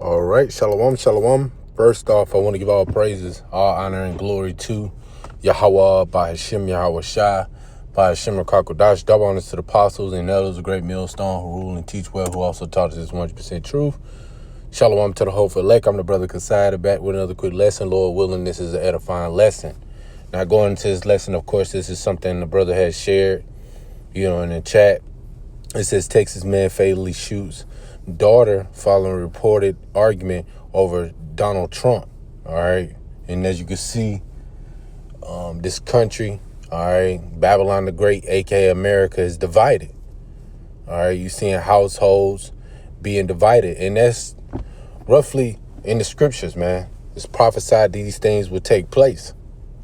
All right, shalom, shalom. First off, I want to give all praises, all honor, and glory to Yahweh, by Hashem, Yahweh Shai, by Hashem, Rakakodash. Double honors to the apostles and elders, a great millstone who rule and teach well, who also taught us this 100% truth. Shalom to the hopeful elect. I'm the brother Kasada, back with another quick lesson. Lord willing, this is an edifying lesson. Now, going into this lesson, of course, this is something the brother has shared, in the chat. It says Texas man fatally shoots daughter following reported argument over Donald Trump. All right. And as you can see, this country, all right, Babylon the Great, aka America, is divided. All right. You're seeing households being divided. And that's roughly in the scriptures, man. It's prophesied these things would take place.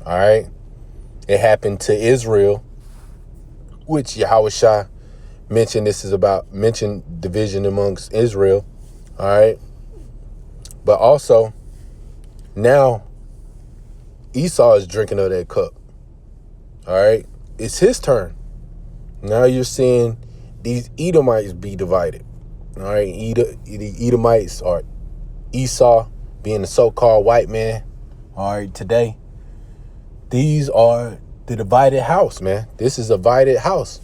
All right. It happened to Israel, which Yahweh Shai mentioned division amongst Israel. All right. But also now Esau is drinking of that cup. All right. It's his turn. Now you're seeing these Edomites be divided. All right. The Edomites are Esau being the so-called white man. All right. Today, these are the divided house, man. This is a divided house.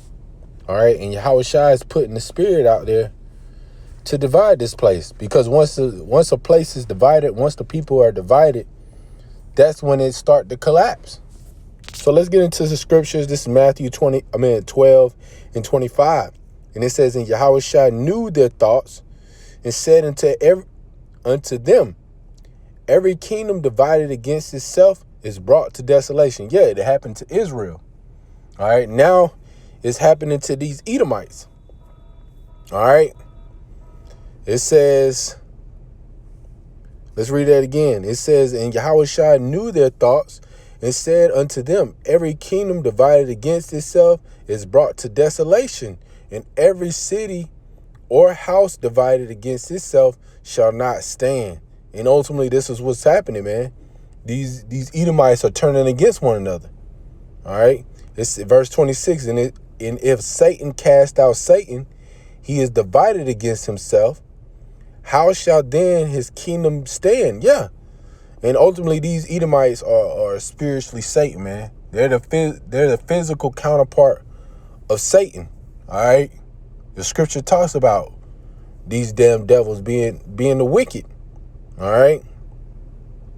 All right, and Yahweh Shai is putting the spirit out there to divide this place, because once a place is divided, once the people are divided, that's when it start to collapse. So let's get into the scriptures. This is Matthew 12 and 25, and it says, "And Yahweh Shai knew their thoughts, and said unto them, every kingdom divided against itself is brought to desolation." Yeah, it happened to Israel. All right, now it's happening to these Edomites. All right. It says, let's read that again. It says, "And Yahweh Shai knew their thoughts, and said unto them, every kingdom divided against itself is brought to desolation, and every city or house divided against itself shall not stand." And ultimately, this is what's happening, man. These Edomites are turning against one another. All right. It's verse 26, and if Satan cast out Satan, he is divided against himself. How shall then his kingdom stand? Yeah. And ultimately, these Edomites are spiritually Satan, man. They're the physical counterpart of Satan. All right. The scripture talks about these damn devils being the wicked. All right.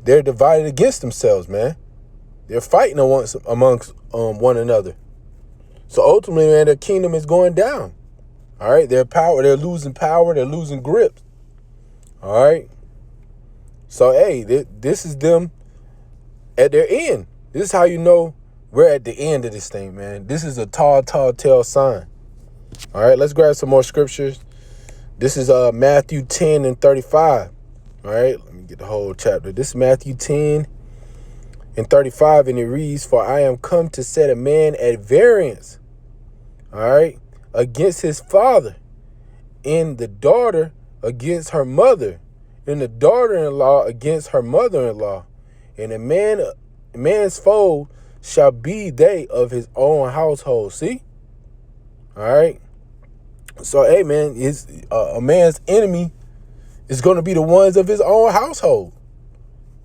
They're divided against themselves, man. They're fighting amongst one another. So ultimately, man, their kingdom is going down. All right. They're losing power. They're losing grip. All right. So, hey, this is them at their end. This is how you know we're at the end of this thing, man. This is a tall tale sign. All right. Let's grab some more scriptures. This is Matthew 10 and 35. All right. Let me get the whole chapter. This is Matthew 10 and 35, and it reads, "For I am come to set a man at variance, all right, against his father, and the daughter against her mother, and the daughter-in-law against her mother-in-law, and a man's foe shall be they of his own household." See? All right. So, hey, man, a man's enemy is going to be the ones of his own household.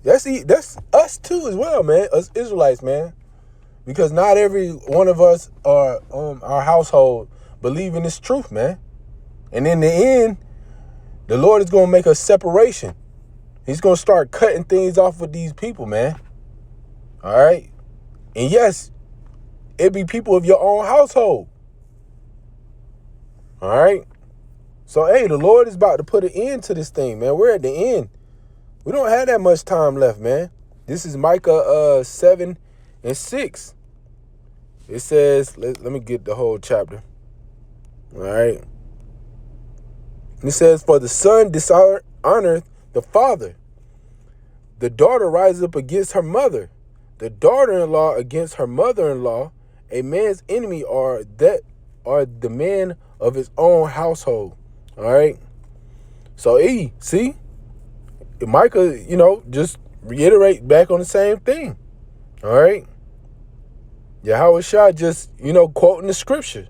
That's us too as well, man. Us Israelites, man. Because not every one of us are our household believe in this truth, man. And in the end, the Lord is going to make a separation. He's going to start cutting things off with these people, man. All right. And yes, it be people of your own household. All right. So, hey, the Lord is about to put an end to this thing, man. We're at the end. We don't have that much time left, man. This is Micah 7 and 6. It says, let me get the whole chapter. All right. It says, "For the son dishonoreth the father. The daughter rises up against her mother. The daughter-in-law against her mother-in-law. A man's enemy are the men of his own household." All right. So, see? Micah, just reiterate back on the same thing. All right. Yahweh Shai just, quoting the scripture.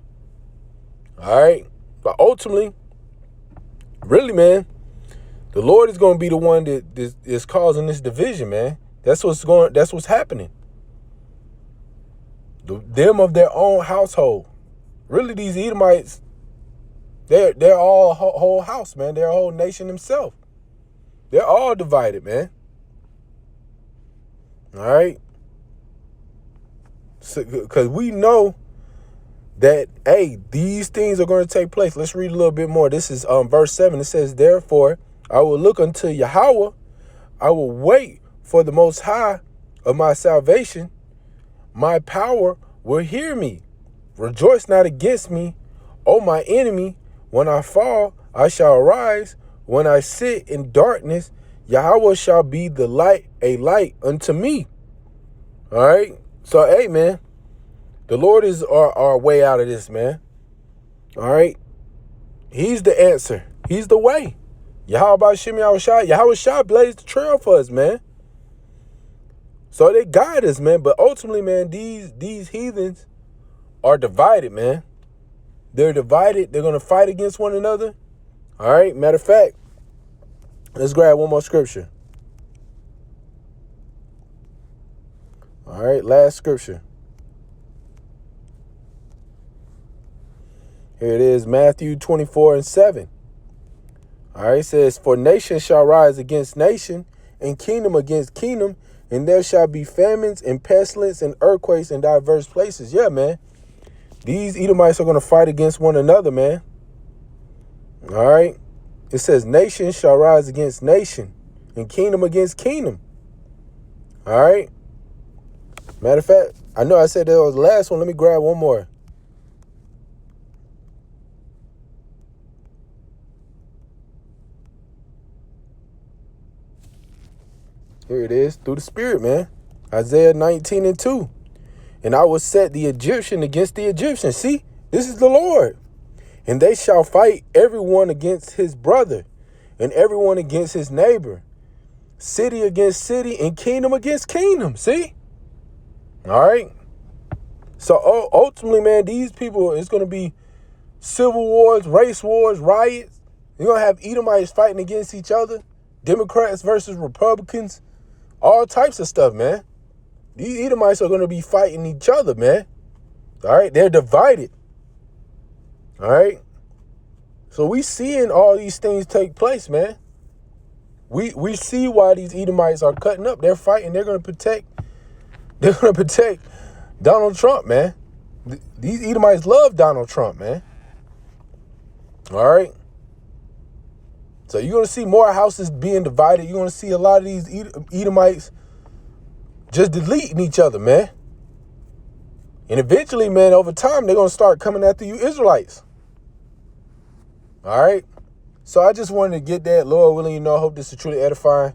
All right. But ultimately, really, man, The Lord is going to be the one that is causing this division, man. That's what's happening. Them of their own household. Really, these Edomites, they're all whole house, man. They're a whole nation themselves. They're all divided, man. All right? Because we know that, hey, these things are going to take place. Let's read a little bit more. This is verse 7. It says, therefore, I will look unto Yahweh. I will wait for the Most High of my salvation. My power will hear me. Rejoice not against me, O my enemy. When I fall, I shall arise. When I sit in darkness, Yahweh shall be a light unto me. All right. So, hey, man, the Lord is our way out of this, man. All right. He's the answer. He's the way. Yahweh Shah blazed the trail for us, man. So they guide us, man. But ultimately, man, these heathens are divided, man. They're divided. They're going to fight against one another. All right. Matter of fact, let's grab one more scripture. All right. Last scripture. Here it is, Matthew 24:7. All right. It says, for nation shall rise against nation and kingdom against kingdom, and there shall be famines and pestilence and earthquakes in diverse places. Yeah, man. These Edomites are going to fight against one another, man. All right. It says nation shall rise against nation and kingdom against kingdom. All right. Matter of fact, I know I said that was the last one. Let me grab one more. Here it is, through the Spirit, man. Isaiah 19:2. And I will set the Egyptian against the Egyptian. See, this is the Lord. And they shall fight everyone against his brother and everyone against his neighbor. City against city and kingdom against kingdom. See? All right. So ultimately, man, these people, it's going to be civil wars, race wars, riots. You're going to have Edomites fighting against each other. Democrats versus Republicans. All types of stuff, man. These Edomites are going to be fighting each other, man. All right. They're divided. All right. So we seeing all these things take place, man. We see why these Edomites are cutting up. They're fighting. They're going to protect Donald Trump, man. These Edomites love Donald Trump, man. All right. So you're going to see more houses being divided. You're going to see a lot of these Edomites just deleting each other, man. And eventually, man, over time, they're going to start coming after you Israelites. All right. So I just wanted to get that. Lord willing, I hope this is truly edifying.